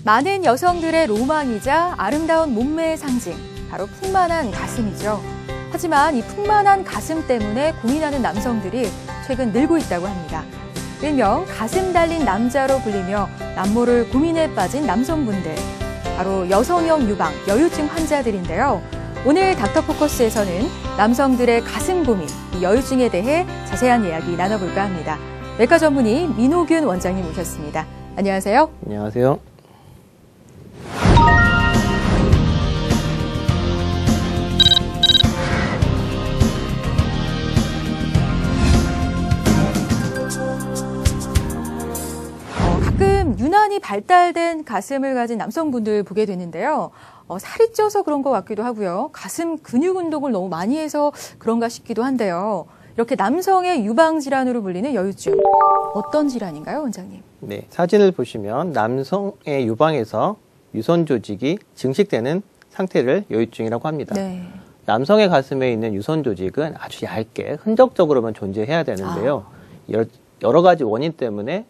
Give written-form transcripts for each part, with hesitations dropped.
많은 여성들의 로망이자 아름다운 몸매의 상징, 바로 풍만한 가슴이죠. 하지만 이 풍만한 가슴 때문에 고민하는 남성들이 최근 늘고 있다고 합니다. 일명 가슴 달린 남자로 불리며 남모를 고민에 빠진 남성분들, 바로 여성형 유방, 여유증 환자들인데요. 오늘 닥터포커스에서는 남성들의 가슴 고민, 이 여유증에 대해 자세한 이야기 나눠볼까 합니다. 외과 전문의 민호균 원장님 모셨습니다. 안녕하세요. 안녕하세요. 가끔 유난히 발달된 가슴을 가진 남성분들 보게 되는데요. 살이 쪄서 그런 것 같기도 하고요. 가슴 근육 운동을 너무 많이 해서 그런가 싶기도 한데요. 이렇게 남성의 유방 질환으로 불리는 여유증, 어떤 질환인가요, 원장님? 네, 사진을 보시면 남성의 유방에서 유선 조직이 증식되는 상태를 여유증이라고 합니다. 네. 남성의 가슴에 있는 유선 조직은 아주 얇게 흔적적으로만 존재해야 되는데요. 여러 가지 원인 때문에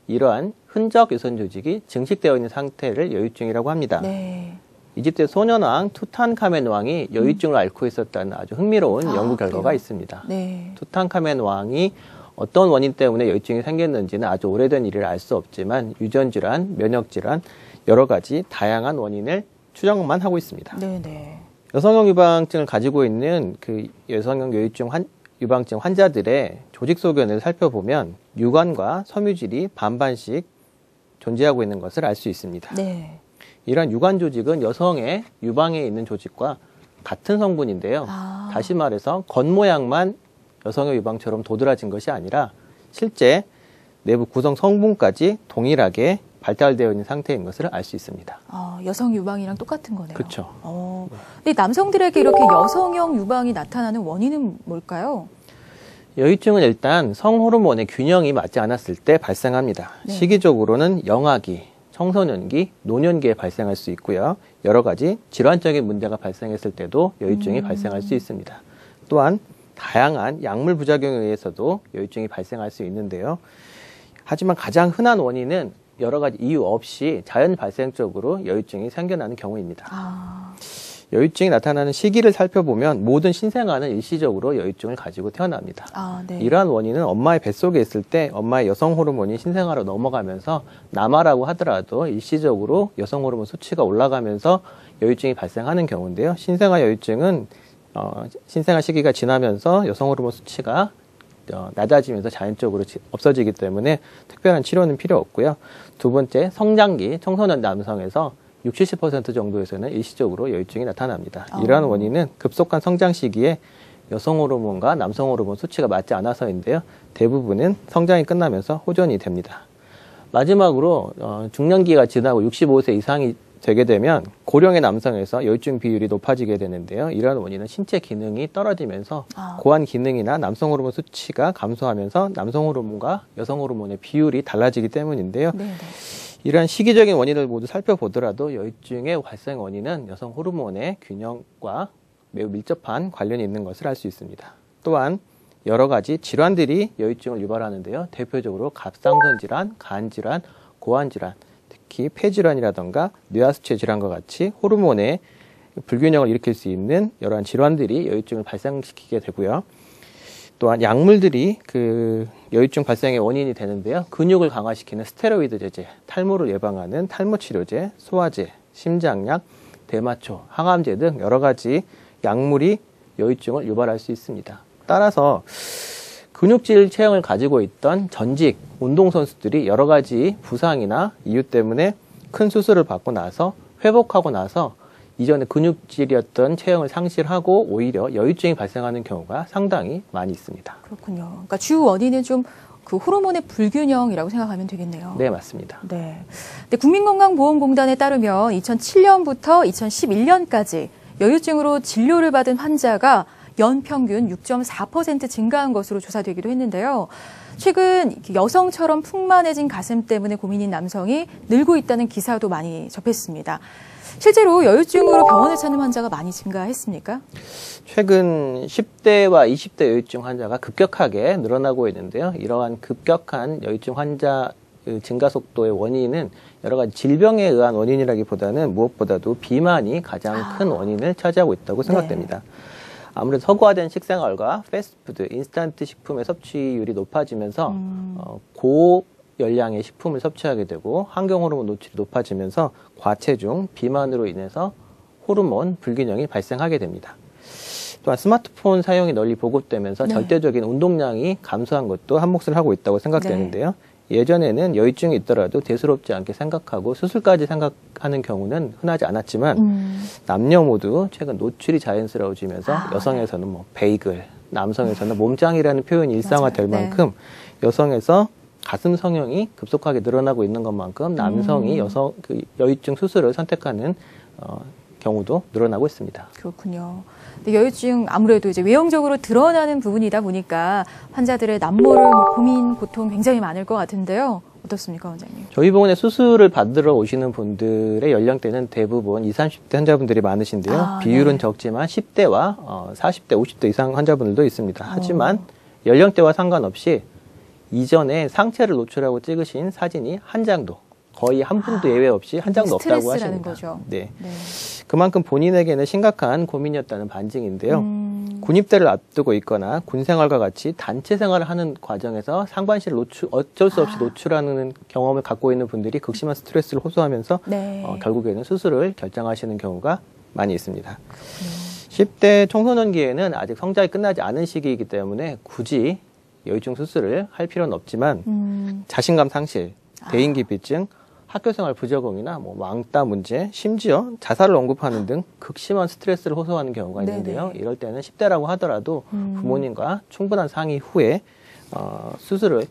이러한 흔적 유선 조직이 증식되어 있는 상태를 여유증이라고 합니다. 네. 이집트 소년왕 투탕카멘 왕이 여유증을 앓고 있었다는 아주 흥미로운 연구 결과가 그래요? 있습니다. 네. 투탕카멘 왕이 어떤 원인 때문에 여유증이 생겼는지는 아주 오래된 일이라 알 수 없지만 유전질환, 면역질환, 여러 가지 다양한 원인을 추정만 하고 있습니다. 네네. 여성형 유방증을 가지고 있는 그 여성형 여유증 유방증 환자들의 조직 소견을 살펴보면 유관과 섬유질이 반반씩 존재하고 있는 것을 알 수 있습니다. 네. 이러한 유관 조직은 여성의 유방에 있는 조직과 같은 성분인데요. 다시 말해서 겉모양만 여성의 유방처럼 도드라진 것이 아니라 실제 내부 구성 성분까지 동일하게 발달되어 있는 상태인 것을 알 수 있습니다. 여성 유방이랑 똑같은 거네요. 그렇죠. 근데 남성들에게 이렇게 여성형 유방이 나타나는 원인은 뭘까요? 여유증은 일단 성호르몬의 균형이 맞지 않았을 때 발생합니다. 네. 시기적으로는 영아기, 청소년기, 노년기에 발생할 수 있고요. 여러 가지 질환적인 문제가 발생했을 때도 여유증이 발생할 수 있습니다. 또한 다양한 약물 부작용에 의해서도 여유증이 발생할 수 있는데요. 하지만 가장 흔한 원인은 여러 가지 이유 없이 자연 발생적으로 여유증이 생겨나는 경우입니다. 여유증이 나타나는 시기를 살펴보면 모든 신생아는 일시적으로 여유증을 가지고 태어납니다. 네. 이러한 원인은 엄마의 뱃속에 있을 때 엄마의 여성 호르몬이 신생아로 넘어가면서 남아라고 하더라도 일시적으로 여성 호르몬 수치가 올라가면서 여유증이 발생하는 경우인데요. 신생아 여유증은 신생아 시기가 지나면서 여성 호르몬 수치가 낮아지면서 자연적으로 없어지기 때문에 특별한 치료는 필요 없고요. 두 번째, 성장기 청소년 남성에서 60, 70% 정도에서는 일시적으로 여유증이 나타납니다. 이러한 원인은 급속한 성장 시기에 여성 호르몬과 남성 호르몬 수치가 맞지 않아서인데요. 대부분은 성장이 끝나면서 호전이 됩니다. 마지막으로 중년기가 지나고 65세 이상이 되게 되면 고령의 남성에서 여유증 비율이 높아지게 되는데요. 이러한 원인은 신체 기능이 떨어지면서 고환 기능이나 남성 호르몬 수치가 감소하면서 남성 호르몬과 여성 호르몬의 비율이 달라지기 때문인데요. 네네. 이러한 시기적인 원인을 모두 살펴보더라도 여유증의 발생 원인은 여성 호르몬의 균형과 매우 밀접한 관련이 있는 것을 알 수 있습니다. 또한 여러 가지 질환들이 여유증을 유발하는데요. 대표적으로 갑상선 질환, 간 질환, 고환 질환, 특히 폐질환이라던가 뇌하수체 질환과 같이 호르몬의 불균형을 일으킬 수 있는 여러한 질환들이 여유증을 발생시키게 되고요. 또한 약물들이 그 여유증 발생의 원인이 되는데요. 근육을 강화시키는 스테로이드 제제, 탈모를 예방하는 탈모 치료제, 소화제, 심장약, 대마초, 항암제 등 여러 가지 약물이 여유증을 유발할 수 있습니다. 따라서 근육질 체형을 가지고 있던 전직 운동선수들이 여러 가지 부상이나 이유 때문에 큰 수술을 받고 나서 회복하고 나서 이전에 근육질이었던 체형을 상실하고 오히려 여유증이 발생하는 경우가 상당히 많이 있습니다. 그렇군요. 그러니까 주 원인은 좀 그 호르몬의 불균형이라고 생각하면 되겠네요. 네, 맞습니다. 네. 근데 국민건강보험공단에 따르면 2007년부터 2011년까지 여유증으로 진료를 받은 환자가 연평균 6.4% 증가한 것으로 조사되기도 했는데요. 최근 여성처럼 풍만해진 가슴 때문에 고민인 남성이 늘고 있다는 기사도 많이 접했습니다. 실제로 여유증으로 병원을 찾는 환자가 많이 증가했습니까? 최근 10대와 20대 여유증 환자가 급격하게 늘어나고 있는데요. 이러한 급격한 여유증 환자의 그 증가 속도의 원인은 여러 가지 질병에 의한 원인이라기보다는 무엇보다도 비만이 가장 큰 원인을 차지하고 있다고 생각됩니다. 아무래도 서구화된 식생활과 패스트푸드, 인스턴트 식품의 섭취율이 높아지면서 고열량의 식품을 섭취하게 되고 환경 호르몬 노출이 높아지면서 과체중, 비만으로 인해서 호르몬 불균형이 발생하게 됩니다. 또한 스마트폰 사용이 널리 보급되면서 절대적인 운동량이 감소한 것도 한 몫을 하고 있다고 생각되는데요. 예전에는 여유증이 있더라도 대수롭지 않게 생각하고 수술까지 생각하는 경우는 흔하지 않았지만 남녀 모두 최근 노출이 자연스러워지면서 여성에서는 뭐 베이글, 남성에서는 몸짱이라는 표현이 일상화될 만큼 여성에서 가슴 성형이 급속하게 늘어나고 있는 것만큼 남성이 여유증 수술을 선택하는 경우도 늘어나고 있습니다. 그렇군요. 근데 여유증 아무래도 이제 외형적으로 드러나는 부분이다 보니까 환자들의 남모를 고민, 고통 굉장히 많을 것 같은데요. 어떻습니까, 원장님? 저희 병원에 수술을 받으러 오시는 분들의 연령대는 대부분 20, 30대 환자분들이 많으신데요. 비율은 적지만 10대와 40대, 50대 이상 환자분들도 있습니다. 하지만 연령대와 상관없이 이전에 상체를 노출하고 찍으신 사진이 한 장도 거의 한 분도 예외 없이 한 장도 없다고 하십니다. 거죠. 네. 그만큼 본인에게는 심각한 고민이었다는 반증인데요. 군입대를 앞두고 있거나 군 생활과 같이 단체 생활을 하는 과정에서 상반신을 어쩔 수 없이 노출하는 경험을 갖고 있는 분들이 극심한 스트레스를 호소하면서 결국에는 수술을 결정하시는 경우가 많이 있습니다. 10대 청소년기에는 아직 성장이 끝나지 않은 시기이기 때문에 굳이 여유증 수술을 할 필요는 없지만 자신감 상실, 대인기피증, 학교생활 부적응이나 뭐 왕따 문제, 심지어 자살을 언급하는 등 극심한 스트레스를 호소하는 경우가 있는데요. 이럴 때는 10대라고 하더라도 부모님과 충분한 상의 후에 수술을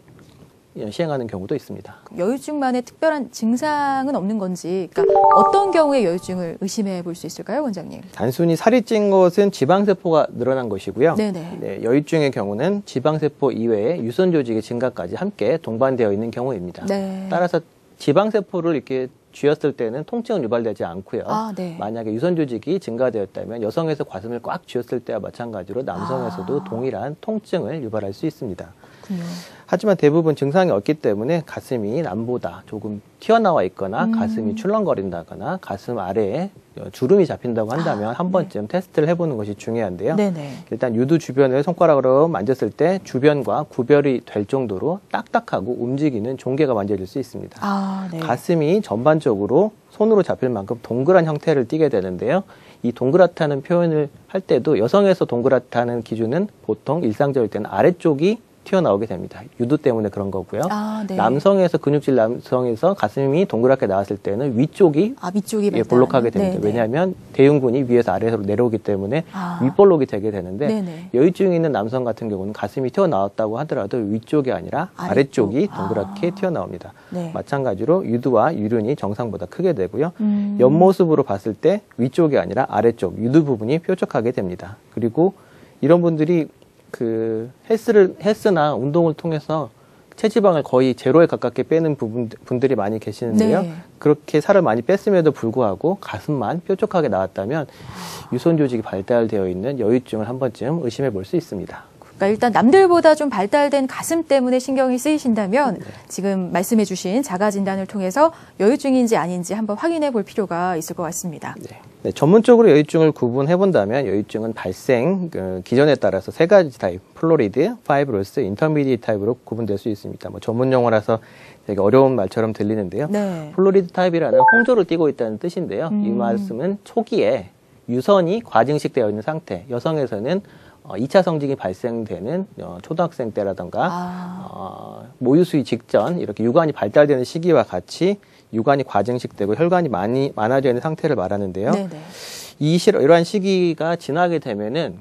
시행하는 경우도 있습니다. 여유증만의 특별한 증상은 없는 건지, 그러니까 어떤 경우에 여유증을 의심해 볼 수 있을까요, 원장님? 단순히 살이 찐 것은 지방세포가 늘어난 것이고요. 네, 여유증의 경우는 지방세포 이외에 유선 조직의 증가까지 함께 동반되어 있는 경우입니다. 따라서 지방세포를 이렇게 쥐었을 때는 통증은 유발되지 않고요. 만약에 유선 조직이 증가되었다면 여성에서 가슴을 꽉 쥐었을 때와 마찬가지로 남성에서도 동일한 통증을 유발할 수 있습니다. 하지만 대부분 증상이 없기 때문에 가슴이 남보다 조금 튀어나와 있거나 가슴이 출렁거린다거나 가슴 아래에 주름이 잡힌다고 한다면 한 번쯤 테스트를 해보는 것이 중요한데요. 일단 유두 주변을 손가락으로 만졌을 때 주변과 구별이 될 정도로 딱딱하고 움직이는 종개가 만져질 수 있습니다. 가슴이 전반적으로 손으로 잡힐 만큼 동그란 형태를 띠게 되는데요. 이 동그랗다는 표현을 할 때도 여성에서 동그랗다는 기준은 보통 일상적일 때는 아래쪽이 튀어나오게 됩니다. 유두 때문에 그런 거고요. 남성에서 근육질 남성에서 가슴이 동그랗게 나왔을 때는 위쪽이 볼록하게 됩니다. 왜냐하면 대흉근이 위에서 아래로 내려오기 때문에 윗볼록이 되게 되는데 여유증이 있는 남성 같은 경우는 가슴이 튀어나왔다고 하더라도 위쪽이 아니라 아래쪽이 동그랗게 튀어나옵니다. 마찬가지로 유두와 유륜이 정상보다 크게 되고요. 옆모습으로 봤을 때 위쪽이 아니라 아래쪽 유두 부분이 뾰족하게 됩니다. 그리고 이런 분들이 헬스나 운동을 통해서 체지방을 거의 제로에 가깝게 빼는 분들이 많이 계시는데요. 그렇게 살을 많이 뺐음에도 불구하고 가슴만 뾰족하게 나왔다면 유선 조직이 발달되어 있는 여유증을 한 번쯤 의심해 볼 수 있습니다. 그러니까 일단 남들보다 좀 발달된 가슴 때문에 신경이 쓰이신다면 지금 말씀해 주신 자가 진단을 통해서 여유증인지 아닌지 한번 확인해 볼 필요가 있을 것 같습니다. 전문적으로 여유증을 구분해 본다면 여유증은 발생 기전에 따라서 세 가지 타입, 플로리드, 파이브로스, 인터미디에이트 타입으로 구분될 수 있습니다. 뭐 전문 용어라서 되게 어려운 말처럼 들리는데요. 플로리드 타입이라는 홍조를 띠고 있다는 뜻인데요. 이 말씀은 초기에 유선이 과증식되어 있는 상태, 여성에서는 2차 성징이 발생되는 초등학생 때라던가 모유 수유 직전 이렇게 유관이 발달되는 시기와 같이 유관이 과증식되고 혈관이 많아져 있는 상태를 말하는데요. 이러한 시기가 지나게 되면은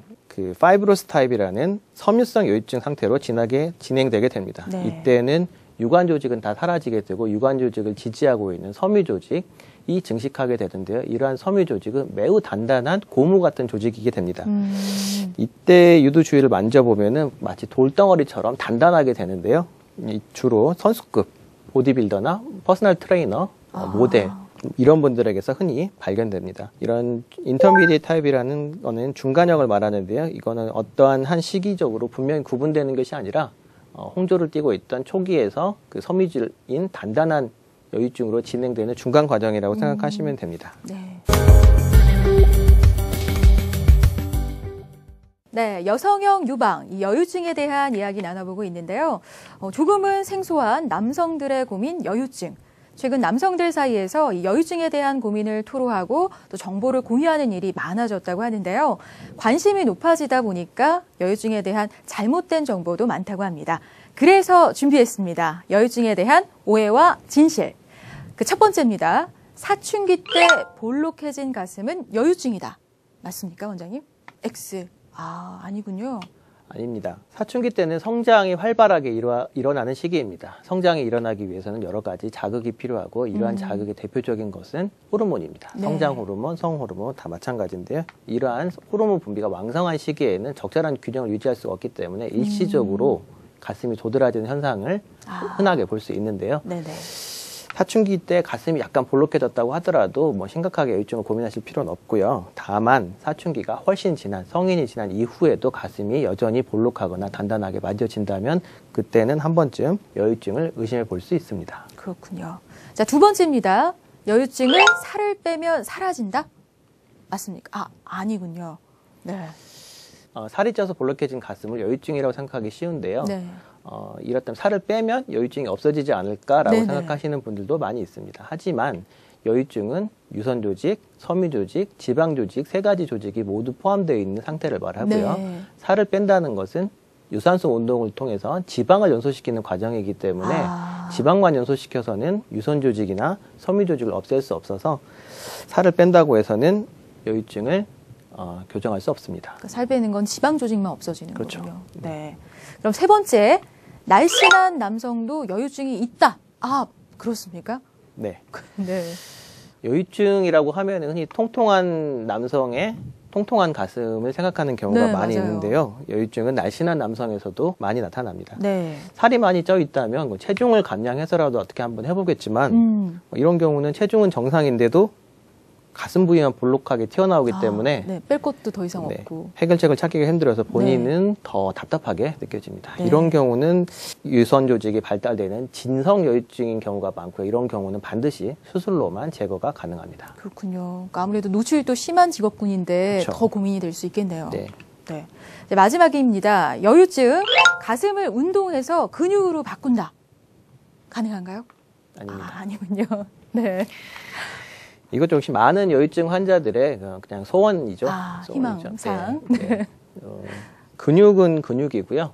파이브로스 타입이라는 섬유성 여유증 상태로 진행되게 됩니다. 이때는 유관 조직은 다 사라지게 되고 유관 조직을 지지하고 있는 섬유 조직이 증식하게 되는데요. 이러한 섬유 조직은 매우 단단한 고무 같은 조직이게 됩니다. 이때 유두 주위를 만져보면은 마치 돌덩어리처럼 단단하게 되는데요. 주로 선수급 보디빌더나 퍼스널 트레이너, 모델 이런 분들에게서 흔히 발견됩니다. 이런 인터미디에이트 타입이라는 거는 중간형을 말하는데요. 이거는 어떠한 한 시기적으로 분명히 구분되는 것이 아니라 홍조를 띠고 있던 초기에서 그 섬유질인 단단한 여유증으로 진행되는 중간 과정이라고 생각하시면 됩니다. 네. 네, 여성형 유방, 이 여유증에 대한 이야기 나눠보고 있는데요. 조금은 생소한 남성들의 고민 여유증. 최근 남성들 사이에서 이 여유증에 대한 고민을 토로하고 또 정보를 공유하는 일이 많아졌다고 하는데요. 관심이 높아지다 보니까 여유증에 대한 잘못된 정보도 많다고 합니다. 그래서 준비했습니다. 여유증에 대한 오해와 진실. 그 첫 번째입니다. 사춘기 때 볼록해진 가슴은 여유증이다. 맞습니까, 원장님? X. 아니군요. 아닙니다. 사춘기 때는 성장이 활발하게 일어나는 시기입니다. 성장이 일어나기 위해서는 여러 가지 자극이 필요하고 이러한 자극의 대표적인 것은 호르몬입니다. 네. 성장 호르몬, 성 호르몬 다 마찬가지인데요. 이러한 호르몬 분비가 왕성한 시기에는 적절한 균형을 유지할 수가 없기 때문에 일시적으로 가슴이 도드라지는 현상을 흔하게 볼 수 있는데요. 네네. 사춘기 때 가슴이 약간 볼록해졌다고 하더라도 뭐 심각하게 여유증을 고민하실 필요는 없고요. 다만 사춘기가 훨씬 지난, 성인이 지난 이후에도 가슴이 여전히 볼록하거나 단단하게 만져진다면 그때는 한 번쯤 여유증을 의심해 볼 수 있습니다. 그렇군요. 자, 두 번째입니다. 여유증은 살을 빼면 사라진다? 맞습니까? 아니군요. 네. 살이 쪄서 볼록해진 가슴을 여유증이라고 생각하기 쉬운데요. 네. 이렇다면 살을 빼면 여유증이 없어지지 않을까라고 네네. 생각하시는 분들도 많이 있습니다. 하지만 여유증은 유선 조직, 섬유 조직, 지방 조직 세 가지 조직이 모두 포함되어 있는 상태를 말하고요. 네. 살을 뺀다는 것은 유산소 운동을 통해서 지방을 연소시키는 과정이기 때문에 지방만 연소시켜서는 유선 조직이나 섬유 조직을 없앨 수 없어서 살을 뺀다고 해서는 여유증을 교정할 수 없습니다. 그러니까 살 빼는 건 지방 조직만 없어지는 그렇죠. 거군요. 네. 그럼 세 번째, 날씬한 남성도 여유증이 있다. 그렇습니까? 네. 네. 여유증이라고 하면 흔히 통통한 남성의 통통한 가슴을 생각하는 경우가 네, 많이 맞아요. 있는데요. 여유증은 날씬한 남성에서도 많이 나타납니다. 네. 살이 많이 쪄 있다면 뭐 체중을 감량해서라도 어떻게 한번 해보겠지만 이런 경우는 체중은 정상인데도 가슴 부위만 볼록하게 튀어나오기 때문에 네, 뺄 것도 더 이상 네, 없고. 해결책을 찾기가 힘들어서 본인은 더 답답하게 느껴집니다. 네. 이런 경우는 유선 조직이 발달되는 진성 여유증인 경우가 많고요. 이런 경우는 반드시 수술로만 제거가 가능합니다. 그렇군요. 그러니까 아무래도 노출이 또 심한 직업군인데 그렇죠. 더 고민이 될 수 있겠네요. 네. 네. 이제 마지막입니다. 여유증, 가슴을 운동해서 근육으로 바꾼다. 가능한가요? 아닙니다. 아니군요. 네. 이것 역시 많은 여유증 환자들의 그냥 소원이죠. 소원이죠. 희망상. 네. 근육은 근육이고요.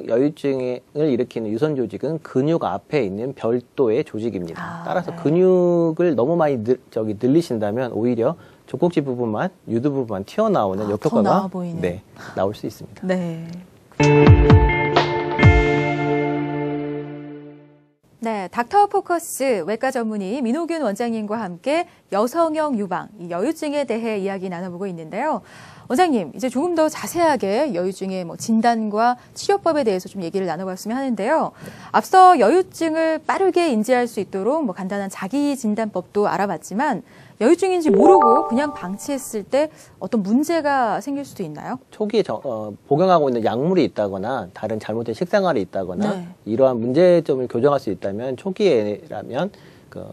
여유증을 일으키는 유선 조직은 근육 앞에 있는 별도의 조직입니다. 따라서 네. 근육을 너무 많이 늘리신다면 오히려 족꼭지 부분만, 유두 부분만 튀어나오는 더 역효과가 나아 보이는. 나올 수 있습니다. 네. 네, 닥터 포커스 외과 전문의 민호균 원장님과 함께 여성형 유방, 이 여유증에 대해 이야기 나눠보고 있는데요. 원장님, 이제 조금 더 자세하게 여유증의 진단과 치료법에 대해서 좀 얘기를 나눠봤으면 하는데요. 앞서 여유증을 빠르게 인지할 수 있도록 간단한 자기 진단법도 알아봤지만 여유증인지 모르고 그냥 방치했을 때 어떤 문제가 생길 수도 있나요? 초기에 복용하고 있는 약물이 있다거나 다른 잘못된 식생활이 있다거나 네. 이러한 문제점을 교정할 수 있다면 초기에라면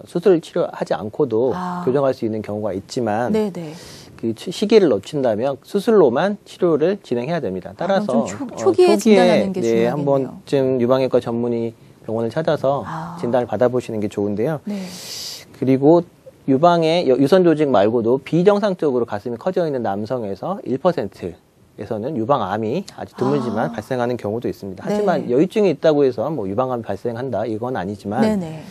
수술 치료하지 않고도 교정할 수 있는 경우가 있지만 네네. 그 시기를 놓친다면 수술로만 치료를 진행해야 됩니다. 따라서 초기에 진단하는 게 중요하겠네요. 한 번쯤 유방외과 전문의 병원을 찾아서 진단을 받아보시는 게 좋은데요. 네. 그리고 유방의 유선 조직 말고도 비정상적으로 가슴이 커져 있는 남성에서 1%에서는 유방암이 아주 드물지만 발생하는 경우도 있습니다. 하지만 네. 여유증이 있다고 해서 유방암이 발생한다 이건 아니지만 네네.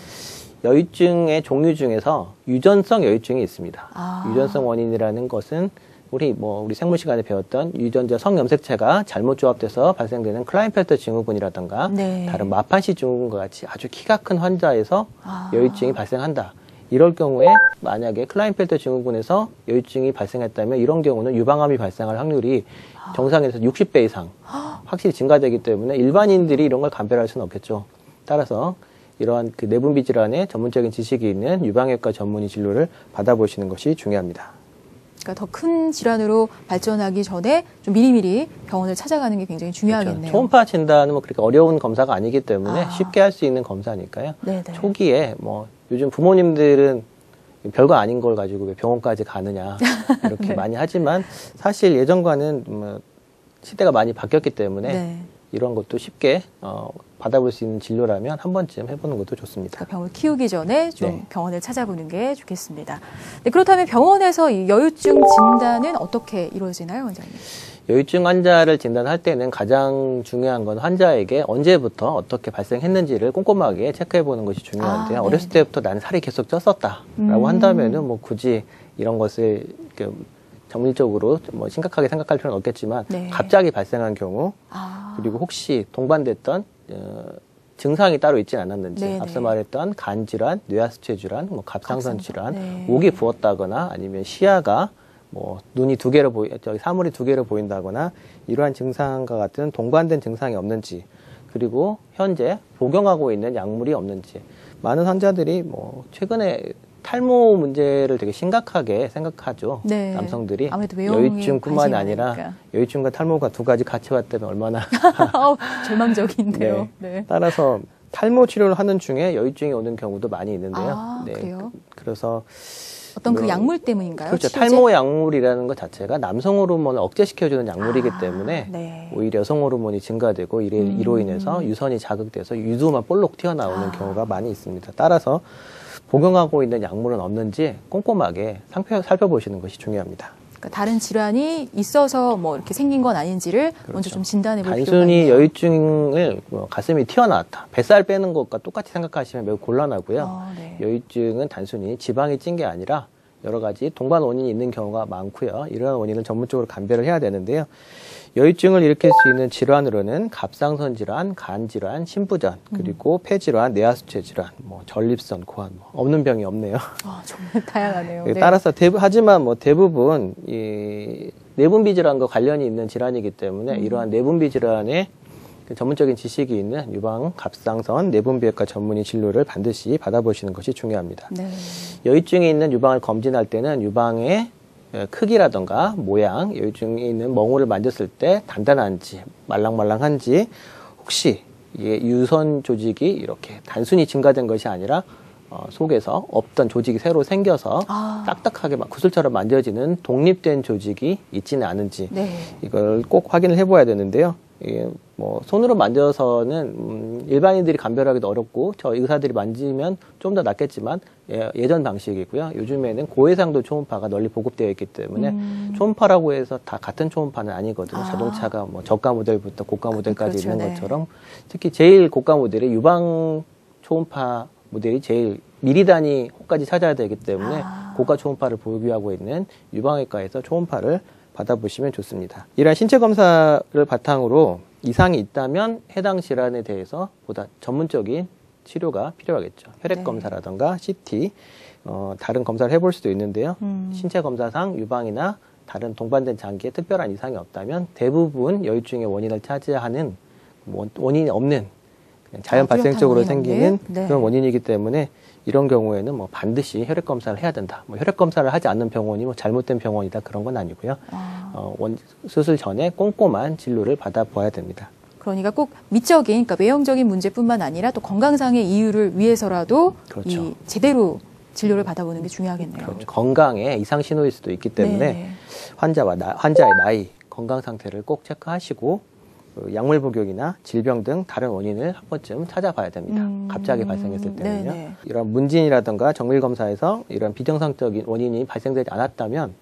여유증의 종류 중에서 유전성 여유증이 있습니다. 유전성 원인이라는 것은 우리 생물 시간에 배웠던 유전자 성염색체가 잘못 조합돼서 발생되는 클라인펠터 증후군이라든가 네. 다른 마판씨 증후군과 같이 아주 키가 큰 환자에서 여유증이 발생한다. 이럴 경우에 만약에 클라인펠터 증후군에서 여유증이 발생했다면 이런 경우는 유방암이 발생할 확률이 정상에서 60배 이상 확실히 증가되기 때문에 일반인들이 이런 걸 감별할 수는 없겠죠. 따라서 이러한 내분비 질환에 전문적인 지식이 있는 유방외과 전문의 진료를 받아보시는 것이 중요합니다. 그러니까 더 큰 질환으로 발전하기 전에 좀 미리미리 병원을 찾아가는 게 굉장히 중요하겠네요. 그렇죠. 초음파 진단은 뭐 그렇게 어려운 검사가 아니기 때문에 쉽게 할 수 있는 검사니까요. 네네. 초기에 뭐 요즘 부모님들은 별거 아닌 걸 가지고 왜 병원까지 가느냐 이렇게 네. 많이 하지만 사실 예전과는 뭐 시대가 많이 바뀌었기 때문에 네. 이런 것도 쉽게 받아볼 수 있는 진료라면 한 번쯤 해보는 것도 좋습니다. 그러니까 병을 키우기 전에 좀 네. 병원을 찾아보는 게 좋겠습니다. 네, 그렇다면 병원에서 이 여유증 진단은 어떻게 이루어지나요, 원장님? 여유증 환자를 진단할 때는 가장 중요한 건 환자에게 언제부터 어떻게 발생했는지를 꼼꼼하게 체크해 보는 것이 중요한데요. 어렸을 때부터 나는 살이 계속 쪘었다라고 한다면은 뭐 굳이 이런 것을 정밀적으로 뭐 심각하게 생각할 필요는 없겠지만 네. 갑자기 발생한 경우 그리고 혹시 동반됐던 증상이 따로 있지 않았는지 네네. 앞서 말했던 간질환, 뇌하수체 질환, 뭐 갑상선 질환, 네. 목이 부었다거나 아니면 시야가 뭐 눈이 두 개로 사물이 두 개로 보인다거나 이러한 증상과 같은 동반된 증상이 없는지 그리고 현재 복용하고 있는 약물이 없는지 많은 환자들이 뭐 최근에 탈모 문제를 되게 심각하게 생각하죠. 네. 남성들이 아무래도 외형에 여유증뿐만이 관심이 아니라 많으니까. 여유증과 탈모가 두 가지 같이 왔다면 얼마나 절망적인데요. 네. 따라서 탈모 치료를 하는 중에 여유증이 오는 경우도 많이 있는데요. 그래요? 그래서 어떤 그 약물 때문인가요? 그렇죠. 치료제? 탈모 약물이라는 것 자체가 남성 호르몬을 억제시켜주는 약물이기 때문에 네. 오히려 여성 호르몬이 증가되고 이로 인해서 유선이 자극돼서 유두만 볼록 튀어나오는 경우가 많이 있습니다. 따라서 복용하고 있는 약물은 없는지 꼼꼼하게 살펴보시는 것이 중요합니다. 그러니까 다른 질환이 있어서 뭐 이렇게 생긴 건 아닌지를 먼저 좀 진단해 볼 필요가 단순히 있네요. 여유증을 가슴이 튀어나왔다, 뱃살 빼는 것과 똑같이 생각하시면 매우 곤란하고요. 네. 여유증은 단순히 지방이 찐 게 아니라 여러 가지 동반 원인이 있는 경우가 많고요. 이러한 원인을 전문적으로 감별을 해야 되는데요. 여유증을 일으킬 수 있는 질환으로는 갑상선 질환, 간 질환, 심부전, 그리고 폐 질환, 뇌하수체 질환, 뭐 전립선, 고환, 없는 병이 없네요. 정말 다양하네요. 네. 따라서 하지만 뭐 대부분 이 내분비 질환과 관련이 있는 질환이기 때문에 이러한 내분비 질환에 전문적인 지식이 있는 유방, 갑상선, 내분비외과 전문의 진료를 반드시 받아보시는 것이 중요합니다. 네. 여유증이 있는 유방을 검진할 때는 유방의 크기라던가 모양, 여유증이 있는 멍울을 만졌을 때 단단한지 말랑말랑한지 혹시 이게 유선 조직이 이렇게 단순히 증가된 것이 아니라 속에서 없던 조직이 새로 생겨서 딱딱하게 막 구슬처럼 만져지는 독립된 조직이 있지는 않은지 네. 이걸 꼭 확인을 해봐야 되는데요. 이게 뭐 손으로 만져서는 일반인들이 감별하기도 어렵고 저 의사들이 만지면 좀 더 낫겠지만 예전 방식이고요. 요즘에는 고해상도 초음파가 널리 보급되어 있기 때문에 초음파라고 해서 다 같은 초음파는 아니거든요. 자동차가 뭐 저가 모델부터 고가 모델까지 그렇죠, 있는 네. 것처럼 특히 제일 고가 모델이 유방 초음파 모델이 제일 미리 단위 호까지 찾아야 되기 때문에 고가 초음파를 보유하고 있는 유방외과에서 초음파를 받아보시면 좋습니다. 이러한 신체 검사를 바탕으로 이상이 있다면 해당 질환에 대해서 보다 전문적인 치료가 필요하겠죠. 혈액 검사라든가 CT, 다른 검사를 해볼 수도 있는데요. 신체 검사상 유방이나 다른 동반된 장기에 특별한 이상이 없다면 대부분 여유증의 원인을 차지하는 원인이 없는 그냥 자연 발생적으로 생기는 그런 원인이기 때문에 이런 경우에는 뭐 반드시 혈액 검사를 해야 된다. 뭐 혈액 검사를 하지 않는 병원이 뭐 잘못된 병원이다 그런 건 아니고요. 수술 전에 꼼꼼한 진료를 받아봐야 됩니다. 그러니까 꼭 미적인, 그러니까 외형적인 문제뿐만 아니라 또 건강상의 이유를 위해서라도 그렇죠. 제대로 진료를 받아보는 게 중요하겠네요. 그렇죠. 건강에 이상 신호일 수도 있기 때문에 네. 환자의 나이, 건강 상태를 꼭 체크하시고 약물 복용이나 질병 등 다른 원인을 한 번쯤 찾아봐야 됩니다. 갑자기 발생했을 때는요. 네네. 이런 문진이라든가 정밀 검사에서 이런 비정상적인 원인이 발생되지 않았다면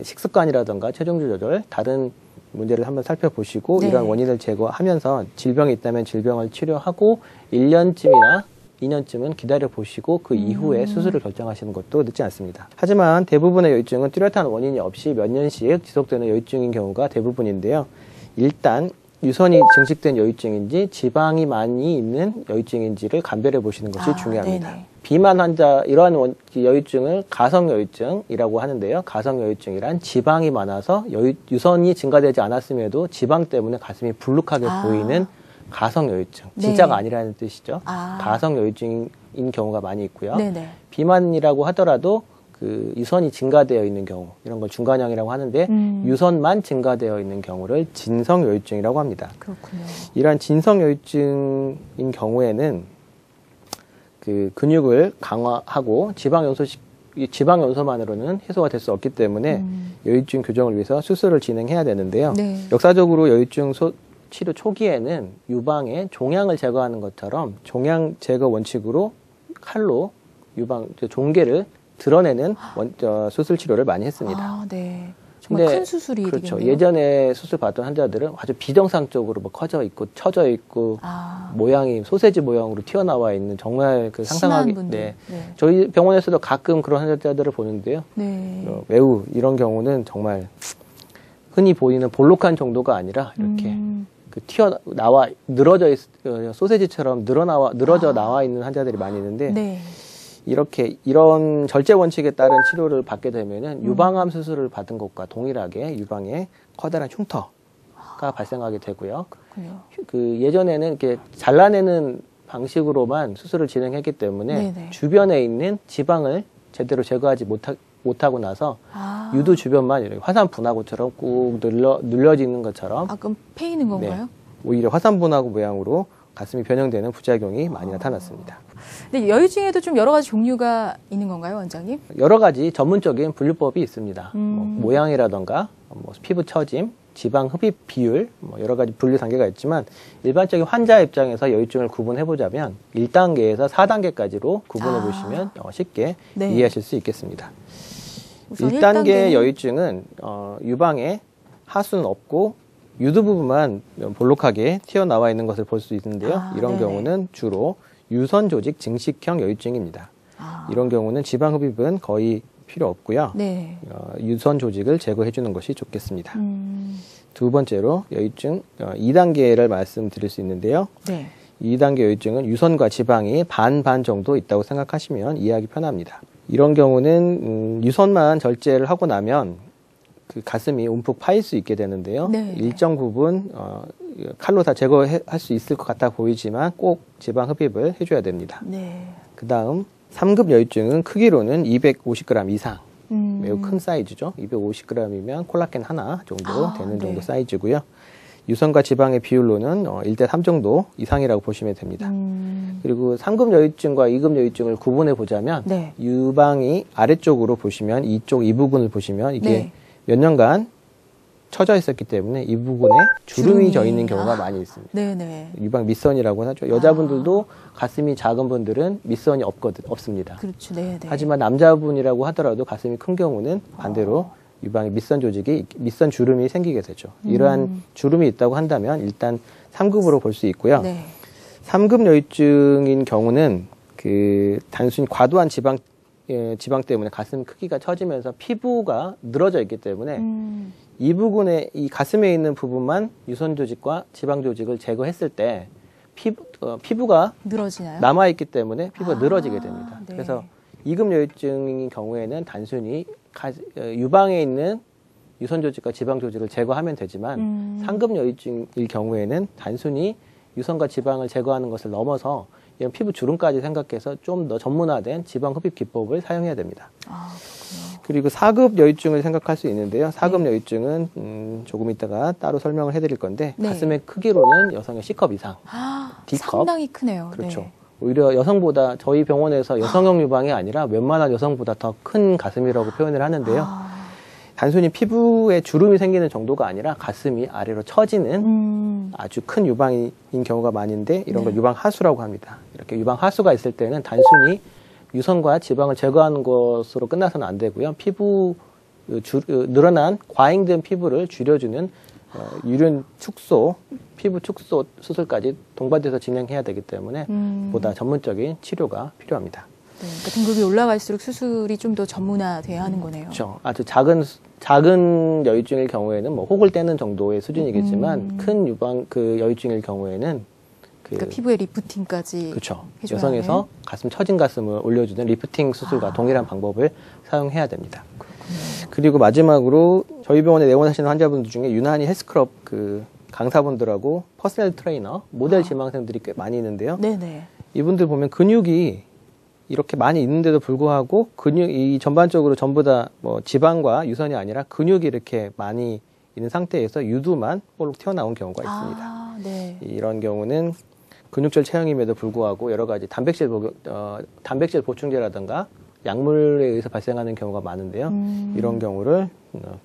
식습관이라든가 체중 조절, 다른 문제를 한번 살펴보시고 이런 원인을 제거하면서 질병이 있다면 질병을 치료하고 1년쯤이나 2년쯤은 기다려보시고 그 이후에 수술을 결정하시는 것도 늦지 않습니다. 하지만 대부분의 여유증은 뚜렷한 원인이 없이 몇 년씩 지속되는 여유증인 경우가 대부분인데요. 일단 유선이 증식된 여유증인지 지방이 많이 있는 여유증인지를 감별해 보시는 것이 중요합니다. 네네. 비만 환자 이러한 여유증을 가성 여유증이라고 하는데요. 가성 여유증이란 지방이 많아서 유선이 증가되지 않았음에도 지방 때문에 가슴이 불룩하게 보이는 가성 여유증. 진짜가 아니라는 뜻이죠. 가성 여유증인 경우가 많이 있고요. 네네. 비만이라고 하더라도 그 유선이 증가되어 있는 경우, 이런 걸 중간형이라고 하는데 유선만 증가되어 있는 경우를 진성여유증이라고 합니다. 그렇군요. 이러한 진성여유증인 경우에는 그 근육을 강화하고 지방연소만으로는 해소가 될 수 없기 때문에 여유증 교정을 위해서 수술을 진행해야 되는데요. 네. 역사적으로 여유증 치료 초기에는 유방에 종양을 제거하는 것처럼 종양 제거 원칙으로 칼로 종괴를 드러내는 수술 치료를 많이 했습니다. 아, 네. 정말 큰 수술이 그렇죠. 되겠네요. 예전에 수술 받던 환자들은 아주 비정상적으로 뭐 커져 있고 처져 있고 모양이 소세지 모양으로 튀어나와 있는 정말 그 상상하기 네. 저희 병원에서도 가끔 그런 환자들을 보는데요. 네. 매우 이런 경우는 정말 흔히 보이는 볼록한 정도가 아니라 이렇게 그 튀어나와 늘어져 소세지처럼 늘어져 나와 있는 환자들이 많이 있는데 네. 이런 절제 원칙에 따른 치료를 받게 되면은 유방암 수술을 받은 것과 동일하게 유방에 커다란 흉터가 발생하게 되고요. 그렇군요. 그 예전에는 이렇게 잘라내는 방식으로만 수술을 진행했기 때문에 네네. 주변에 있는 지방을 제대로 제거하지 못하고 나서 유두 주변만 이렇게 화산 분화구처럼 꾹 눌려지는 것처럼 그럼 패이는 건가요? 네, 오히려 화산 분화구 모양으로 가슴이 변형되는 부작용이 많이 나타났습니다. 근데 여유증에도 좀 여러 가지 종류가 있는 건가요, 원장님? 여러 가지 전문적인 분류법이 있습니다. 뭐 모양이라던가 뭐 피부 처짐, 지방 흡입 비율, 뭐 여러 가지 분류 단계가 있지만 일반적인 환자 입장에서 여유증을 구분해 보자면 1단계에서 4단계까지로 구분해 보시면 쉽게 네. 이해하실 수 있겠습니다. 우선 1단계 여유증은 유방에 하수는 없고 유두 부분만 볼록하게 튀어나와 있는 것을 볼 수 있는데요. 이런 네네. 경우는 주로 유선 조직 증식형 여유증입니다. 이런 경우는 지방 흡입은 거의 필요 없고요. 네. 유선 조직을 제거해 주는 것이 좋겠습니다. 두 번째로 여유증 2단계를 말씀드릴 수 있는데요. 네. 2단계 여유증은 유선과 지방이 반반 정도 있다고 생각하시면 이해하기 편합니다. 이런 경우는 유선만 절제를 하고 나면 그 가슴이 움푹 파일 수 있게 되는데요. 네. 일정 부분 칼로 다 제거할 수 있을 것 같아 보이지만 꼭 지방 흡입을 해줘야 됩니다. 네. 그 다음 3급 여유증은 크기로는 250g 이상, 매우 큰 사이즈죠. 250g이면 콜라겐 하나 정도 되는 정도 네. 사이즈고요. 유선과 지방의 비율로는 1대3 정도 이상이라고 보시면 됩니다. 그리고 3급 여유증과 2급 여유증을 구분해 보자면 네. 유방이 아래쪽으로 보시면 이 부분을 보시면 이게 네. 몇 년간 처져 있었기 때문에 이 부분에 주름이 져 있는 경우가 많이 있습니다. 네네. 유방 밑선이라고 하죠. 여자분들도 가슴이 작은 분들은 밑선이 없습니다. 그렇죠. 네네. 하지만 남자분이라고 하더라도 가슴이 큰 경우는 반대로 유방에 밑선 주름이 생기게 되죠. 이러한 주름이 있다고 한다면 일단 3급으로 볼 수 있고요. 네. 3급 여유증인 경우는 단순히 과도한 지방 때문에 가슴 크기가 처지면서 피부가 늘어져 있기 때문에 이 부분에 이 가슴에 있는 부분만 유선 조직과 지방 조직을 제거했을 때 피부가 늘어지나요? 남아 있기 때문에 피부가 늘어지게 됩니다. 네. 그래서 2급 여유증인 경우에는 단순히 유방에 있는 유선 조직과 지방 조직을 제거하면 되지만 3급 여유증일 경우에는 단순히 유선과 지방을 제거하는 것을 넘어서 이런 피부 주름까지 생각해서 좀 더 전문화된 지방 흡입 기법을 사용해야 됩니다. 그렇군요. 그리고 4급 여유증을 생각할 수 있는데요. 4급 여유증은 조금 이따가 따로 설명을 해드릴 건데 가슴의 크기로는 여성의 C컵 이상, D컵. 상당히 크네요. 그렇죠. 네. 오히려 여성보다 저희 병원에서 여성형 유방이 아니라 웬만한 여성보다 더 큰 가슴이라고 표현을 하는데요. 단순히 피부에 주름이 생기는 정도가 아니라 가슴이 아래로 처지는 아주 큰 유방인 경우가 많은데 이런 걸 유방 하수라고 합니다. 이렇게 유방 하수가 있을 때는 단순히 유선과 지방을 제거하는 것으로 끝나서는 안 되고요. 늘어난 과잉된 피부를 줄여주는 유륜 축소, 피부 축소 수술까지 동반돼서 진행해야 되기 때문에 보다 전문적인 치료가 필요합니다. 네, 그러니까 등급이 올라갈수록 수술이 좀 더 전문화돼야 하는 거네요. 그렇죠. 아주 작은 여유증일 경우에는 뭐 혹을 떼는 정도의 수준이겠지만 큰 유방 여유증일 경우에는 그러니까 피부에 리프팅까지 그렇죠. 해줘야 여성에서 하는? 가슴 처진 가슴을 올려주는 리프팅 수술과 동일한 방법을 사용해야 됩니다. 그렇군요. 그리고 마지막으로 저희 병원에 내원하시는 환자분들 중에 유난히 헬스클럽 강사분들하고 퍼스널 트레이너, 모델 지망생들이 꽤 많이 있는데요. 네네. 이분들 보면 근육이 이렇게 많이 있는데도 불구하고 이 전반적으로 전부 다 뭐 지방과 유선이 아니라 근육이 이렇게 많이 있는 상태에서 유두만 볼록 튀어나온 경우가 있습니다. 네. 이런 경우는 근육질 체형임에도 불구하고 여러 가지 단백질 보충제라든가 약물에 의해서 발생하는 경우가 많은데요. 이런 경우를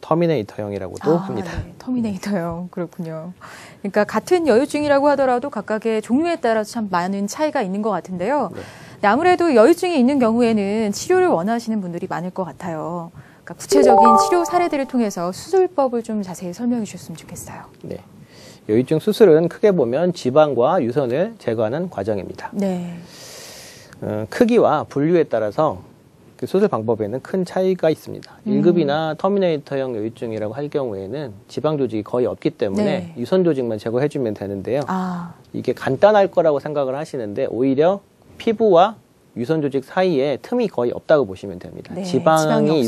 터미네이터형이라고도 합니다. 네. 터미네이터형. 그렇군요. 그러니까 같은 여유증이라고 하더라도 각각의 종류에 따라서 참 많은 차이가 있는 것 같은데요. 네. 네, 아무래도 여유증이 있는 경우에는 치료를 원하시는 분들이 많을 것 같아요. 그러니까 구체적인 치료 사례들을 통해서 수술법을 좀 자세히 설명해 주셨으면 좋겠어요. 네. 여유증 수술은 크게 보면 지방과 유선을 제거하는 과정입니다. 네. 크기와 분류에 따라서 그 수술 방법에는 큰 차이가 있습니다. 1급이나 터미네이터형 여유증이라고 할 경우에는 지방 조직이 거의 없기 때문에 네. 유선 조직만 제거해주면 되는데요. 이게 간단할 거라고 생각을 하시는데 오히려 피부와 유선 조직 사이에 틈이 거의 없다고 보시면 됩니다. 네, 지방이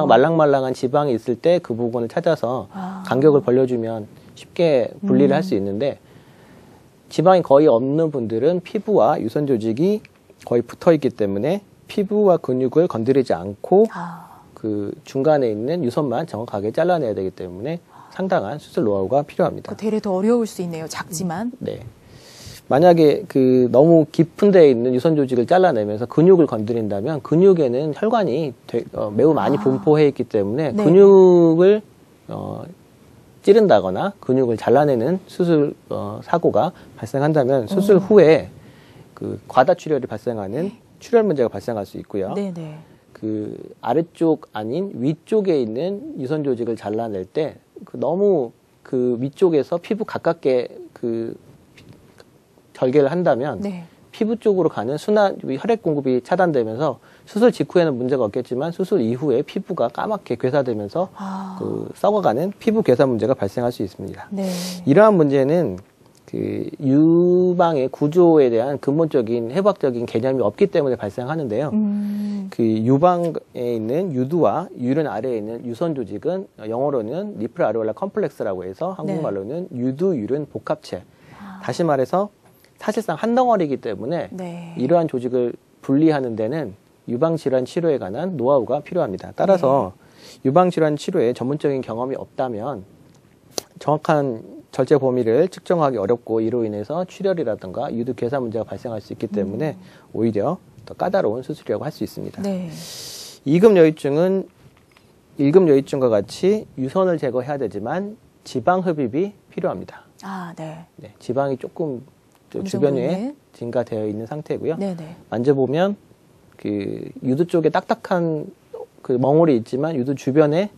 말랑말랑한 지방이 있을 때 그 부분을 찾아서 간격을 벌려주면 쉽게 분리를 할 수 있는데 지방이 거의 없는 분들은 피부와 유선 조직이 거의 붙어 있기 때문에 피부와 근육을 건드리지 않고 그 중간에 있는 유선만 정확하게 잘라내야 되기 때문에 상당한 수술 노하우가 필요합니다. 대래 더 어려울 수 있네요. 작지만. 네. 만약에 그 너무 깊은 데에 있는 유선 조직을 잘라내면서 근육을 건드린다면 근육에는 혈관이 매우 많이 분포해 있기 때문에 네. 근육을 찌른다거나 근육을 잘라내는 수술 사고가 발생한다면 수술 후에 그 과다 출혈이 발생하는 출혈 문제가 발생할 수 있고요. 네네. 그 아래쪽 아닌 위쪽에 있는 유선 조직을 잘라낼 때 너무 그 위쪽에서 피부 가깝게 그 절개를 한다면 네. 피부 쪽으로 가는 혈액 공급이 차단되면서 수술 직후에는 문제가 없겠지만 수술 이후에 피부가 까맣게 괴사되면서 그 썩어가는 피부 괴사 문제가 발생할 수 있습니다. 네. 이러한 문제는 그 유방의 구조에 대한 근본적인 해부학적인 개념이 없기 때문에 발생하는데요. 그 유방에 있는 유두와 유륜 아래에 있는 유선 조직은 영어로는 리플 아레올라 컴플렉스라고 해서 한국말로는 유두 유륜 복합체. 다시 말해서 사실상 한 덩어리이기 때문에 네. 이러한 조직을 분리하는 데는 유방질환 치료에 관한 노하우가 필요합니다. 따라서 유방질환 치료에 전문적인 경험이 없다면 정확한 절제 범위를 측정하기 어렵고 이로 인해서 출혈이라든가 유두 괴사 문제가 발생할 수 있기 때문에 오히려 더 까다로운 수술이라고 할 수 있습니다. 네. 2급 여유증은 1급 여유증과 같이 유선을 제거해야 되지만 지방 흡입이 필요합니다. 네. 네, 지방이 조금 주변에 증가되어 있는 상태고요. 네네. 만져보면 그 유두 쪽에 딱딱한 그 멍울이 있지만 유두 주변에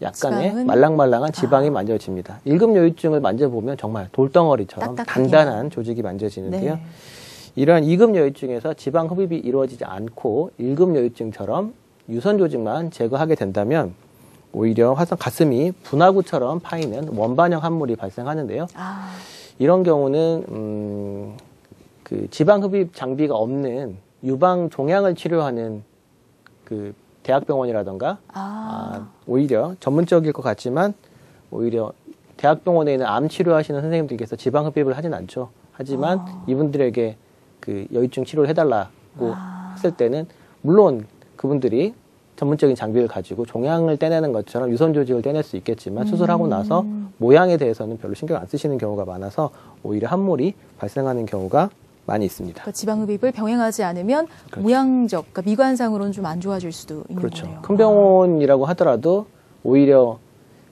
약간의 지방은? 말랑말랑한 지방이 만져집니다. 1급 여유증을 만져보면 정말 돌덩어리처럼 딱딱하게요. 단단한 조직이 만져지는데요. 네. 이러한 2급 여유증에서 지방 흡입이 이루어지지 않고 1급 여유증처럼 유선 조직만 제거하게 된다면 오히려 가슴이 분화구처럼 파이는 원반형 함몰이 발생하는데요. 이런 경우는 그 지방 흡입 장비가 없는 유방 종양을 치료하는 그 대학병원이라던가 오히려 전문적일 것 같지만 오히려 대학병원에 있는 암 치료하시는 선생님들께서 지방 흡입을 하진 않죠. 하지만 이분들에게 그 여유증 치료를 해달라고 했을 때는 물론 그분들이 전문적인 장비를 가지고 종양을 떼내는 것처럼 유선 조직을 떼낼 수 있겠지만 수술하고 나서 모양에 대해서는 별로 신경 안 쓰시는 경우가 많아서 오히려 함몰이 발생하는 경우가 많이 있습니다. 그러니까 지방 흡입을 병행하지 않으면 그렇죠. 모양적, 그러니까 미관상으로는 좀 안 좋아질 수도 있는 그렇죠. 거네요. 큰 병원이라고 하더라도 오히려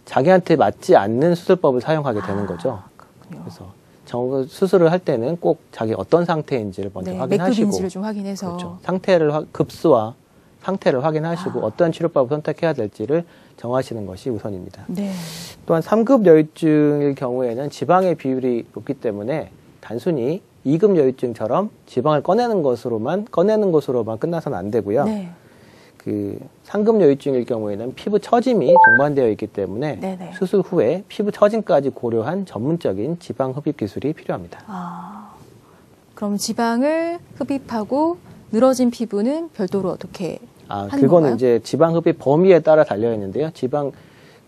자기한테 맞지 않는 수술법을 사용하게 되는 거죠. 그렇군요. 그래서 수술을 할 때는 꼭 자기 어떤 상태인지를 먼저 확인하시고 맥급인지를 좀 확인해서 그렇죠. 급수와 상태를 확인하시고 어떤 치료법을 선택해야 될지를 정하시는 것이 우선입니다. 네. 또한 3급 여유증일 경우에는 지방의 비율이 높기 때문에 단순히 2급 여유증처럼 지방을 꺼내는 것으로만 끝나서는 안 되고요. 네. 그 3급 여유증일 경우에는 피부 처짐이 동반되어 있기 때문에 네네. 수술 후에 피부 처짐까지 고려한 전문적인 지방 흡입 기술이 필요합니다. 그럼 지방을 흡입하고 늘어진 피부는 별도로 어떻게 하는 그거는 건가요? 이제 지방 흡입 범위에 따라 달려 있는데요. 지방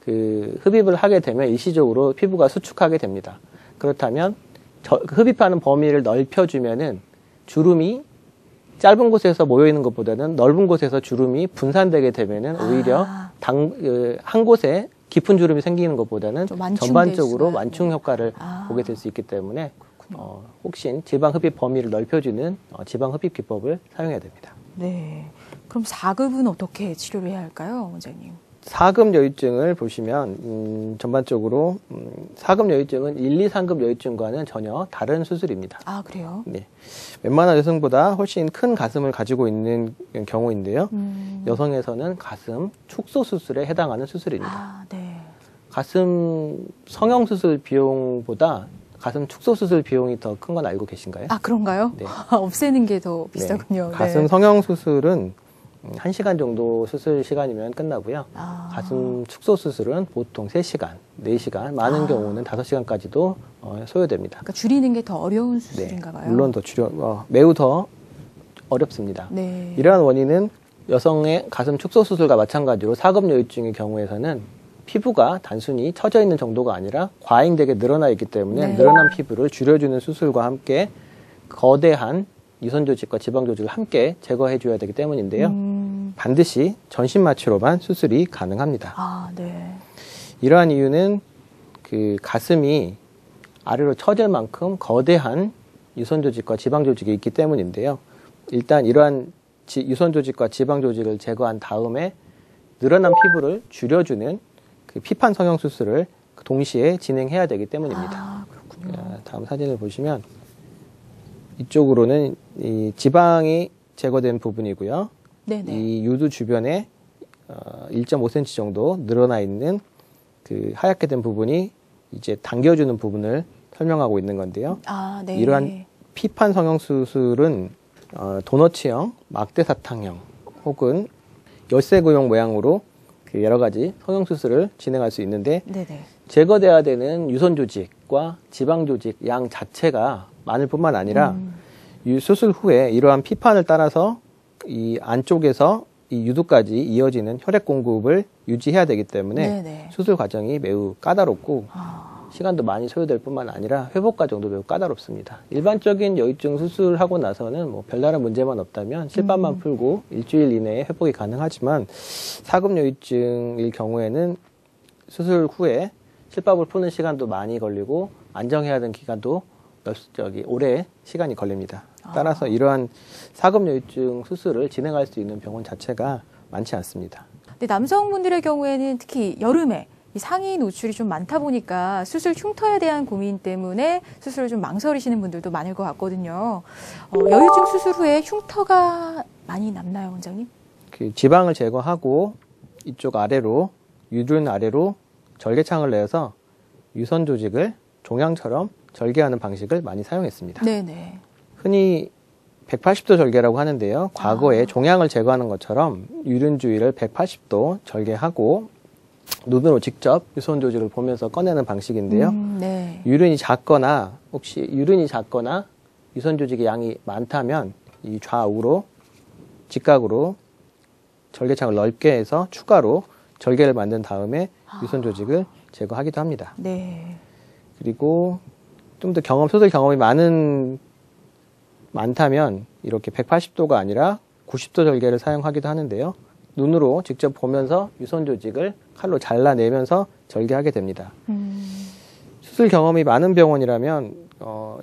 그 흡입을 하게 되면 일시적으로 피부가 수축하게 됩니다. 그렇다면 흡입하는 범위를 넓혀주면은 주름이 짧은 곳에서 모여 있는 것보다는 넓은 곳에서 주름이 분산되게 되면은 오히려 한 곳에 깊은 주름이 생기는 것보다는 전반적으로 완충 효과를 보게 될 수 있기 때문에 혹시 지방 흡입 범위를 넓혀주는 지방 흡입 기법을 사용해야 됩니다. 네. 그럼 4급은 어떻게 치료를 해야 할까요, 원장님? 4급 여유증을 보시면 전반적으로 4급 여유증은 1, 2, 3급 여유증과는 전혀 다른 수술입니다. 아, 그래요? 네. 웬만한 여성보다 훨씬 큰 가슴을 가지고 있는 경우인데요. 여성에서는 가슴 축소 수술에 해당하는 수술입니다. 아, 네. 가슴 성형 수술 비용보다 가슴 축소 수술 비용이 더 큰 건 알고 계신가요? 아, 그런가요? 네. 없애는 게 더 비싸군요. 네. 가슴 성형 수술은 1시간 정도 수술 시간이면 끝나고요. 가슴 축소 수술은 보통 3시간, 4시간, 많은 경우는 5시간까지도 소요됩니다. 그러니까 줄이는 게 더 어려운 수술인가 봐요. 네, 물론 매우 더 어렵습니다. 네. 이러한 원인은 여성의 가슴 축소 수술과 마찬가지로 4급 여유증의 경우에서는 피부가 단순히 처져 있는 정도가 아니라 과잉되게 늘어나 있기 때문에 네. 늘어난 피부를 줄여주는 수술과 함께 거대한 유선 조직과 지방 조직을 함께 제거해 줘야 되기 때문인데요. 반드시 전신 마취로만 수술이 가능합니다. 아, 네. 이러한 이유는 그 가슴이 아래로 처질 만큼 거대한 유선 조직과 지방 조직이 있기 때문인데요. 일단 이러한 유선 조직과 지방 조직을 제거한 다음에 늘어난 피부를 줄여주는 그 피판 성형 수술을 동시에 진행해야 되기 때문입니다. 아, 그렇군요. 다음 사진을 보시면 이쪽으로는 이 지방이 제거된 부분이고요. 네네. 이 유두 주변에 1.5cm 정도 늘어나 있는 그 하얗게 된 부분이 이제 당겨주는 부분을 설명하고 있는 건데요. 아, 네. 이러한 피판 성형 수술은 도너츠형, 막대 사탕형 혹은 열쇠구형 모양으로 그 여러 가지 성형 수술을 진행할 수 있는데 네네. 제거돼야 되는 유선 조직과 지방 조직 양 자체가 많을 뿐만 아니라 이 수술 후에 이러한 피판을 따라서 이 안쪽에서 이 유두까지 이어지는 혈액 공급을 유지해야 되기 때문에 네네. 수술 과정이 매우 까다롭고 시간도 많이 소요될 뿐만 아니라 회복 과정도 매우 까다롭습니다. 일반적인 여유증 수술하고 나서는 뭐 별다른 문제만 없다면 실밥만 풀고 일주일 이내에 회복이 가능하지만 4급 여유증일 경우에는 수술 후에 실밥을 푸는 시간도 많이 걸리고 안정해야 되는 기간도 오래 시간이 걸립니다. 따라서 이러한 4급 여유증 수술을 진행할 수 있는 병원 자체가 많지 않습니다. 근데 남성분들의 경우에는 특히 여름에 이 상위 노출이 좀 많다 보니까 수술 흉터에 대한 고민 때문에 수술을 좀 망설이시는 분들도 많을 것 같거든요. 여유증 수술 후에 흉터가 많이 남나요, 원장님? 그 지방을 제거하고 이쪽 아래로 유둔 아래로 절개창을 내서 유선 조직을 종양처럼 절개하는 방식을 많이 사용했습니다. 네네. 흔히 180도 절개라고 하는데요. 과거에 종양을 제거하는 것처럼 유륜 주위를 180도 절개하고 눈으로 직접 유선 조직을 보면서 꺼내는 방식인데요. 네. 유륜이 작거나 유선 조직의 양이 많다면 이 좌우로 직각으로 절개창을 넓게 해서 추가로 절개를 만든 다음에 유선 조직을 제거하기도 합니다. 네. 그리고 좀 더 수술 경험이 많다면 이렇게 180도가 아니라 90도 절개를 사용하기도 하는데요. 눈으로 직접 보면서 유선 조직을 칼로 잘라내면서 절개하게 됩니다. 수술 경험이 많은 병원이라면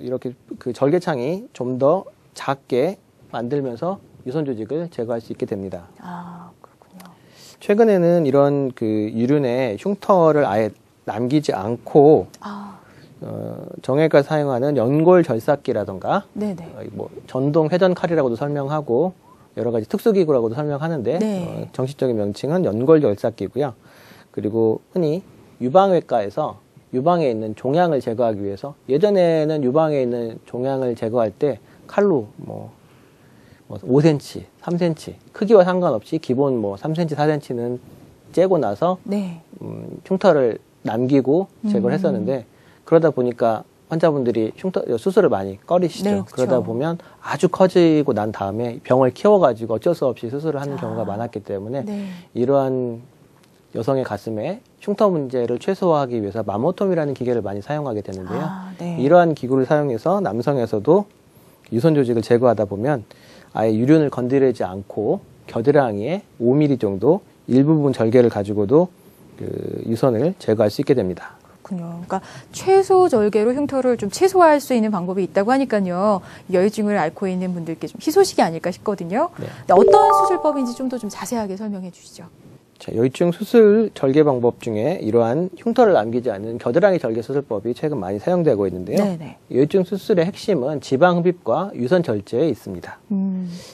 이렇게 그 절개창이 좀 더 작게 만들면서 유선 조직을 제거할 수 있게 됩니다. 아, 그렇군요. 최근에는 이런 그 유륜의 흉터를 아예 남기지 않고 정형외과 사용하는 연골 절삭기라던가 네네. 뭐 전동 회전 칼이라고도 설명하고 여러 가지 특수기구라고도 설명하는데 네. 정식적인 명칭은 연골 절삭기고요. 그리고 흔히 유방외과에서 유방에 있는 종양을 제거하기 위해서 예전에는 유방에 있는 종양을 제거할 때 칼로 뭐 5cm, 3cm 크기와 상관없이 기본 뭐 3cm, 4cm는 째고 나서 네. 흉터를 남기고 제거를 했었는데 그러다 보니까 환자분들이 수술을 많이 꺼리시죠. 네, 그러다 보면 아주 커지고 난 다음에 병을 키워가지고 어쩔 수 없이 수술을 하는 경우가 많았기 때문에 네. 이러한 여성의 가슴에 흉터 문제를 최소화하기 위해서 마모톰이라는 기계를 많이 사용하게 되는데요. 네. 이러한 기구를 사용해서 남성에서도 유선 조직을 제거하다 보면 아예 유륜을 건드리지 않고 겨드랑이에 5mm 정도 일부분 절개를 가지고도 그 유선을 제거할 수 있게 됩니다. 그렇군요. 그러니까 최소 절개로 흉터를 좀 최소화할 수 있는 방법이 있다고 하니까요. 여유증을 앓고 있는 분들께 좀 희소식이 아닐까 싶거든요. 네. 근데 어떤 수술법인지 좀 더 좀 자세하게 설명해 주시죠. 자, 여유증 수술 절개 방법 중에 이러한 흉터를 남기지 않는 겨드랑이 절개 수술법이 최근 많이 사용되고 있는데요. 네네. 여유증 수술의 핵심은 지방 흡입과 유선 절제에 있습니다.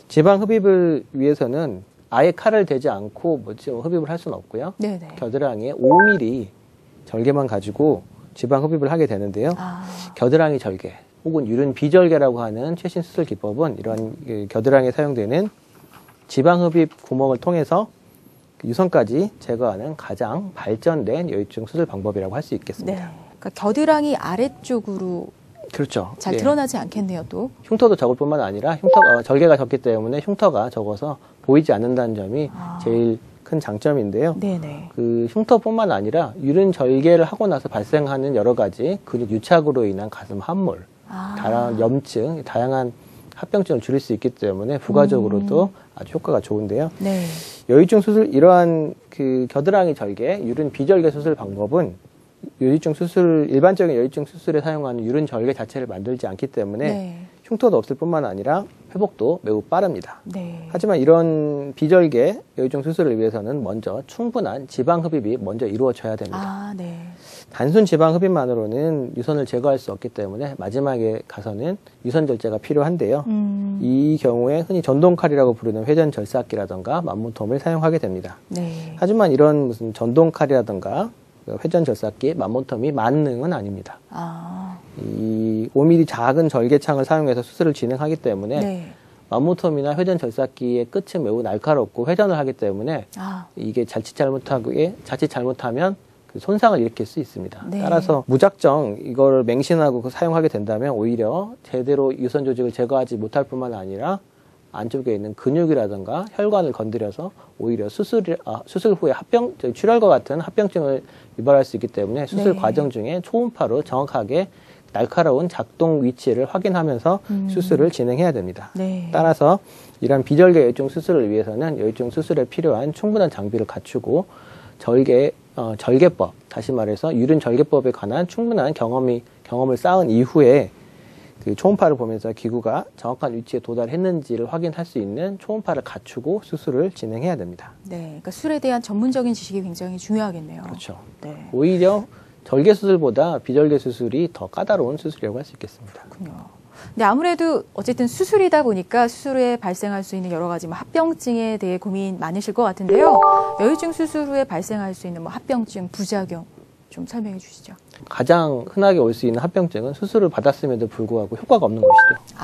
지방 흡입을 위해서는 아예 칼을 대지 않고 흡입을 할 수는 없고요. 네네. 겨드랑이에 5mm 절개만 가지고 지방 흡입을 하게 되는데요. 겨드랑이 절개 혹은 유륜 비절개라고 하는 최신 수술 기법은 이러한 겨드랑이에 사용되는 지방 흡입 구멍을 통해서 유선까지 제거하는 가장 발전된 여유증 수술 방법이라고 할 수 있겠습니다. 네. 그러니까 겨드랑이 아래쪽으로 그렇죠. 잘 예. 드러나지 않겠네요, 또. 흉터도 적을 뿐만 아니라 절개가 적기 때문에 흉터가 적어서 보이지 않는다는 점이 제일 큰 장점인데요. 네네. 그 흉터뿐만 아니라 유륜 절개를 하고 나서 발생하는 여러 가지 근육 유착으로 인한 가슴 함몰, 다양한 염증, 다양한 합병증을 줄일 수 있기 때문에 부가적으로도 아주 효과가 좋은데요. 네. 여유증 수술 이러한 그 겨드랑이 절개, 유륜 비절개 수술 방법은 여유증 수술 일반적인 여유증 수술에 사용하는 유륜 절개 자체를 만들지 않기 때문에 네. 흉터도 없을 뿐만 아니라 회복도 매우 빠릅니다. 네. 하지만 이런 비절개 여유증 수술을 위해서는 먼저 충분한 지방 흡입이 먼저 이루어져야 됩니다. 네. 단순 지방 흡입만으로는 유선을 제거할 수 없기 때문에 마지막에 가서는 유선 절제가 필요한데요. 이 경우에 흔히 전동칼이라고 부르는 회전 절삭기라든가 만문톰을 사용하게 됩니다. 네. 하지만 이런 무슨 전동칼이라든가 회전 절삭기, 만문톰이 만능은 아닙니다. 이 5mm 작은 절개창을 사용해서 수술을 진행하기 때문에 네. 만문톰이나 회전 절삭기의 끝은 매우 날카롭고 회전을 하기 때문에 이게 자칫 잘못하면 그 손상을 일으킬 수 있습니다. 네. 따라서 무작정 이걸 맹신하고 사용하게 된다면 오히려 제대로 유선 조직을 제거하지 못할 뿐만 아니라 안쪽에 있는 근육이라든가 혈관을 건드려서 오히려 수술 후에 출혈과 같은 합병증을 유발할 수 있기 때문에 수술 과정 중에 초음파로 정확하게 날카로운 작동 위치를 확인하면서 수술을 진행해야 됩니다. 네. 따라서 이러한 비절개 여유증 수술을 위해서는 여유증 수술에 필요한 충분한 장비를 갖추고 절개법, 다시 말해서 유륜 절개법에 관한 충분한 경험을 쌓은 이후에 그 초음파를 보면서 기구가 정확한 위치에 도달했는지를 확인할 수 있는 초음파를 갖추고 수술을 진행해야 됩니다. 네, 그러니까 술에 대한 전문적인 지식이 굉장히 중요하겠네요. 그렇죠. 네. 오히려 절개 수술보다 비절개 수술이 더 까다로운 수술이라고 할 수 있겠습니다. 그렇군요. 근데 아무래도 어쨌든 수술이다 보니까 수술 후에 발생할 수 있는 여러 가지 합병증에 대해 고민 많으실 것 같은데요. 여유증 수술 후에 발생할 수 있는 합병증, 부작용 좀 설명해 주시죠. 가장 흔하게 올 수 있는 합병증은 수술을 받았음에도 불구하고 효과가 없는 것이죠.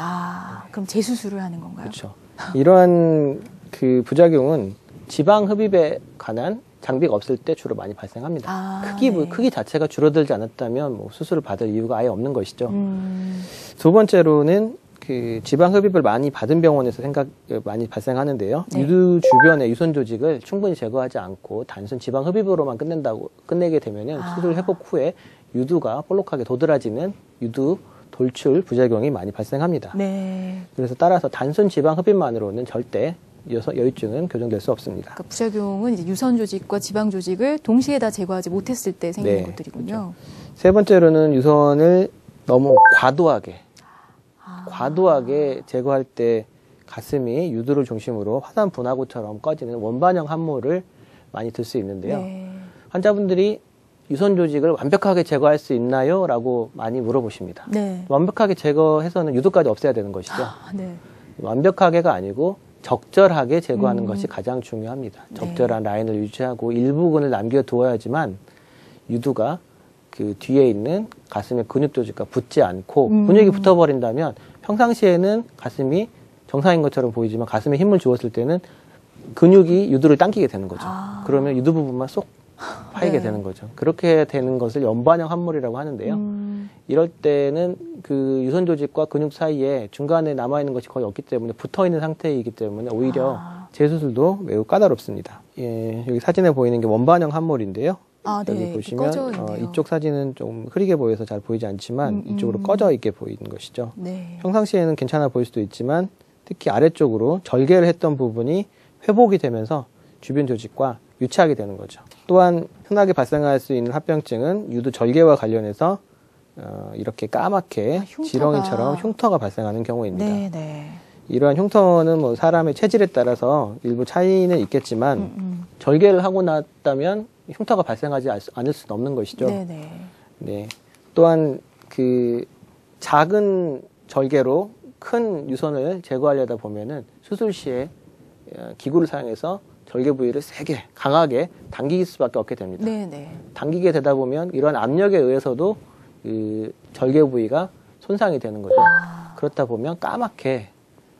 그럼 재수술을 하는 건가요? 그렇죠. 이러한 그 부작용은 지방 흡입에 관한 장비가 없을 때 주로 많이 발생합니다. 크기 자체가 줄어들지 않았다면 수술을 받을 이유가 아예 없는 것이죠. 두 번째로는 그 지방 흡입을 많이 받은 병원에서 많이 발생하는데요. 네. 유두 주변의 유선 조직을 충분히 제거하지 않고 단순 지방 흡입으로만 끝내게 되면은 수술 회복 후에 유두가 볼록하게 도드라지는 유두 돌출 부작용이 많이 발생합니다. 네. 그래서 따라서 단순 지방 흡입만으로는 절대 여유증은 교정될 수 없습니다. 그러니까 부작용은 이제 유선 조직과 지방 조직을 동시에 다 제거하지 못했을 때 생기는 것들이군요. 그렇죠. 세 번째로는 유선을 너무 과도하게 제거할 때 가슴이 유두를 중심으로 화산 분화구처럼 꺼지는 원반형 함몰을 많이 들 수 있는데요. 네. 환자분들이 유선 조직을 완벽하게 제거할 수 있나요? 라고 많이 물어보십니다. 네. 완벽하게 제거해서는 유두까지 없애야 되는 것이죠. 네. 완벽하게가 아니고 적절하게 제거하는 것이 가장 중요합니다. 적절한 라인을 유지하고 일부분을 남겨두어야지만 유두가 그 뒤에 있는 가슴의 근육 조직과 붙지 않고 근육이 붙어버린다면 평상시에는 가슴이 정상인 것처럼 보이지만 가슴에 힘을 주었을 때는 근육이 유두를 당기게 되는 거죠. 그러면 유두 부분만 쏙 파이게 되는 거죠. 그렇게 되는 것을 연반형 함몰이라고 하는데요. 이럴 때는 그 유선 조직과 근육 사이에 중간에 남아있는 것이 거의 없기 때문에 붙어있는 상태이기 때문에 오히려 재수술도 매우 까다롭습니다. 예, 여기 사진에 보이는 게 원반형 함몰인데요. 여기 보시면 이쪽 사진은 좀 흐리게 보여서 잘 보이지 않지만 이쪽으로 꺼져 있게 보이는 것이죠. 네. 평상시에는 괜찮아 보일 수도 있지만 특히 아래쪽으로 절개를 했던 부분이 회복이 되면서 주변 조직과 유착이 되는 거죠. 또한 흔하게 발생할 수 있는 합병증은 유두 절개와 관련해서 이렇게 까맣게 지렁이처럼 흉터가 발생하는 경우입니다. 네네. 이러한 흉터는 뭐 사람의 체질에 따라서 일부 차이는 있겠지만 절개를 하고 났다면 흉터가 발생하지 않을 수는 없는 것이죠. 네네. 네. 또한 그 작은 절개로 큰 유선을 제거하려다 보면은 수술 시에 기구를 사용해서 절개 부위를 세게 강하게 당길 수밖에 없게 됩니다. 네네. 당기게 되다 보면 이런 압력에 의해서도 그 절개 부위가 손상이 되는 거죠. 그렇다 보면 까맣게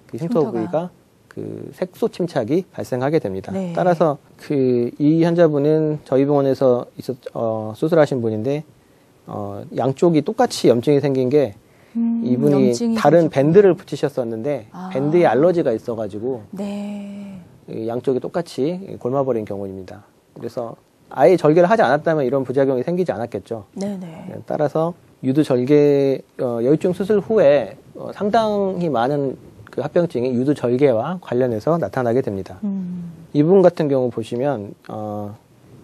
그 흉터 부위가 그 색소 침착이 발생하게 됩니다. 네. 따라서 이 환자분은 저희 병원에서 수술하신 분인데 양쪽이 똑같이 염증이 생긴 게 이분이 다른 밴드를 붙이셨었는데 밴드에 알러지가 있어가지고 네. 양쪽이 똑같이 골마버린 경우입니다. 그래서 아예 절개를 하지 않았다면 이런 부작용이 생기지 않았겠죠. 네네. 따라서 유두 절개 여유증 수술 후에 상당히 많은 그 합병증이 유두 절개와 관련해서 나타나게 됩니다. 이분 같은 경우 보시면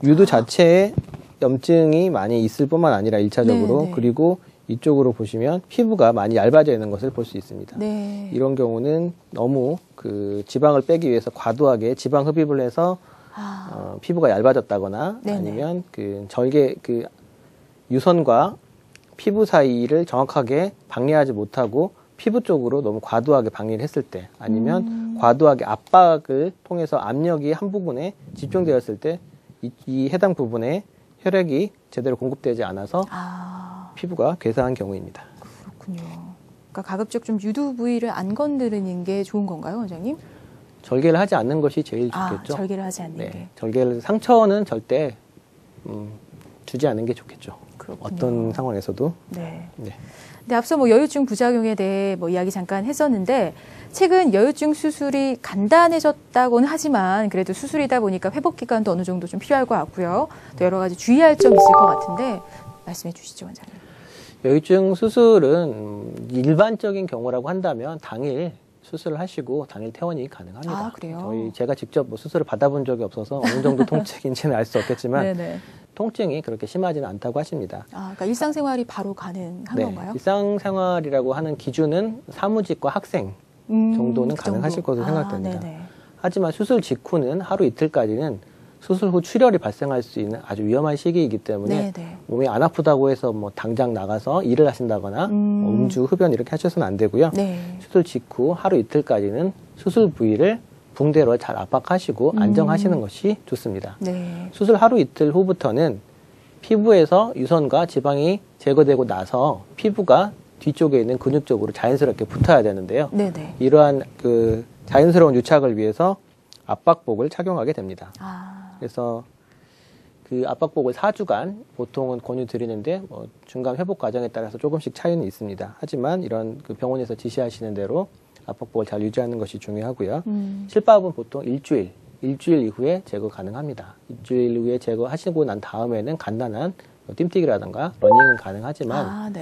유두 자체에 염증이 많이 있을 뿐만 아니라 1차적으로 네네. 그리고 이쪽으로 보시면 피부가 많이 얇아져 있는 것을 볼 수 있습니다. 네. 이런 경우는 너무 그 지방을 빼기 위해서 과도하게 지방 흡입을 해서 피부가 얇아졌다거나 네네. 아니면 그 절개 그 유선과 피부 사이를 정확하게 방리하지 못하고 피부 쪽으로 너무 과도하게 방리를 했을 때 아니면 과도하게 압박을 통해서 압력이 한 부분에 집중되었을 때 이 해당 부분에 혈액이 제대로 공급되지 않아서 피부가 괴사한 경우입니다. 그렇군요. 그러니까 가급적 좀 유두 부위를 안 건드리는 게 좋은 건가요, 원장님? 절개를 하지 않는 것이 제일 좋겠죠. 절개를 하지 않는 게. 절개를 상처는 절대 주지 않는 게 좋겠죠. 그렇군요. 어떤 상황에서도. 네. 네. 근데 앞서 뭐 여유증 부작용에 대해 뭐 이야기 잠깐 했었는데 최근 여유증 수술이 간단해졌다고는 하지만 그래도 수술이다 보니까 회복 기간도 어느 정도 좀 필요할 것 같고요. 또 여러 가지 주의할 점 있을 것 같은데 말씀해 주시죠, 원장님. 여유증 수술은 일반적인 경우라고 한다면 당일 수술을 하시고 당일 퇴원이 가능합니다. 그래요? 제가 직접 뭐 수술을 받아본 적이 없어서 어느 정도 통증인지는 알 수 없겠지만 네네. 통증이 그렇게 심하지는 않다고 하십니다. 그러니까 일상생활이 바로 가능한 건가요? 일상생활이라고 하는 기준은 사무직과 학생 정도는 가능하실 것으로 생각됩니다. 하지만 수술 직후는 하루 이틀까지는 수술 후 출혈이 발생할 수 있는 아주 위험한 시기이기 때문에 몸이 안 아프다고 해서 뭐 당장 나가서 일을 하신다거나 음주, 흡연 이렇게 하셔서는 안 되고요. 수술 직후 하루 이틀까지는 수술 부위를 붕대로 잘 압박하시고 안정하시는 것이 좋습니다. 수술 하루 이틀 후부터는 피부에서 유선과 지방이 제거되고 나서 피부가 뒤쪽에 있는 근육 쪽으로 자연스럽게 붙어야 되는데요. 이러한 그 자연스러운 유착을 위해서 압박복을 착용하게 됩니다. 그래서 그 압박복을 4주간 보통은 권유드리는데 뭐 중간 회복 과정에 따라서 조금씩 차이는 있습니다. 하지만 이런 그 병원에서 지시하시는 대로 압박복을 잘 유지하는 것이 중요하고요. 실밥은 보통 일주일 이후에 제거 가능합니다. 일주일 후에 제거하시고 난 다음에는 간단한 뜀뛰기라든가 러닝은 가능하지만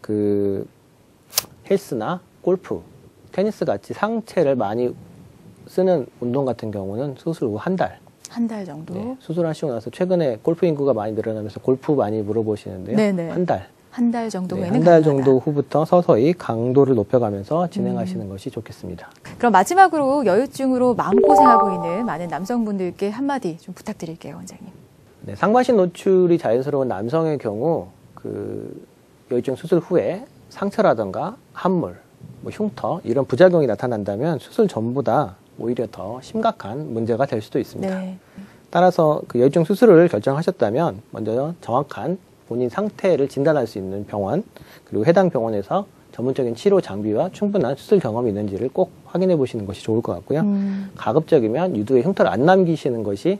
그 헬스나 골프, 테니스 같이 상체를 많이 쓰는 운동 같은 경우는 수술 후 한 달. 한 달 정도? 수술하시고 나서 최근에 골프 인구가 많이 늘어나면서 골프 많이 물어보시는데요. 한 달. 한 달 정도 후에는 한 달 정도 후부터 서서히 강도를 높여가면서 진행하시는 것이 좋겠습니다. 그럼 마지막으로 여유증으로 마음고생하고 있는 많은 남성분들께 한마디 좀 부탁드릴게요, 원장님. 상반신 노출이 자연스러운 남성의 경우 그 여유증 수술 후에 상처라든가 함몰, 뭐 흉터 이런 부작용이 나타난다면 수술 전보다 오히려 더 심각한 문제가 될 수도 있습니다. 따라서 그 여유증 수술을 결정하셨다면 먼저 정확한 본인 상태를 진단할 수 있는 병원 그리고 해당 병원에서 전문적인 치료 장비와 충분한 수술 경험이 있는지를 꼭 확인해 보시는 것이 좋을 것 같고요. 가급적이면 유두에 흉터를 안 남기시는 것이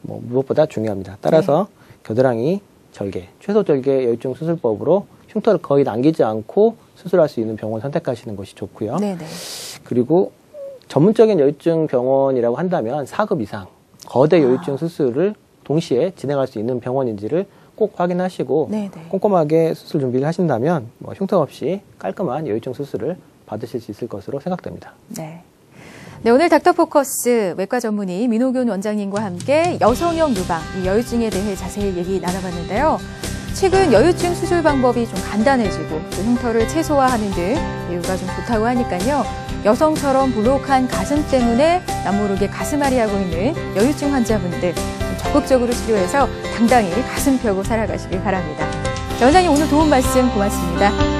뭐 무엇보다 중요합니다. 따라서 겨드랑이 절개, 최소 절개 여유증 수술법으로 흉터를 거의 남기지 않고 수술할 수 있는 병원 선택하시는 것이 좋고요. 그리고 전문적인 여유증 병원이라고 한다면 4급 이상 거대 여유증 수술을 동시에 진행할 수 있는 병원인지를 꼭 확인하시고 꼼꼼하게 수술 준비를 하신다면 뭐 흉터 없이 깔끔한 여유증 수술을 받으실 수 있을 것으로 생각됩니다. 네. 네, 오늘 닥터포커스 외과 전문의 민호균 원장님과 함께 여성형 유방, 이 여유증에 대해 자세히 얘기 나눠봤는데요. 최근 여유증 수술 방법이 좀 간단해지고 또 흉터를 최소화하는 등 예후가 좀 좋다고 하니까요. 여성처럼 볼록한 가슴 때문에 남모르게 가슴앓이 하고 있는 여유증 환자분들 좀 적극적으로 치료해서 당당히 가슴 펴고 살아가시길 바랍니다. 자, 원장님 오늘 도움 말씀 고맙습니다.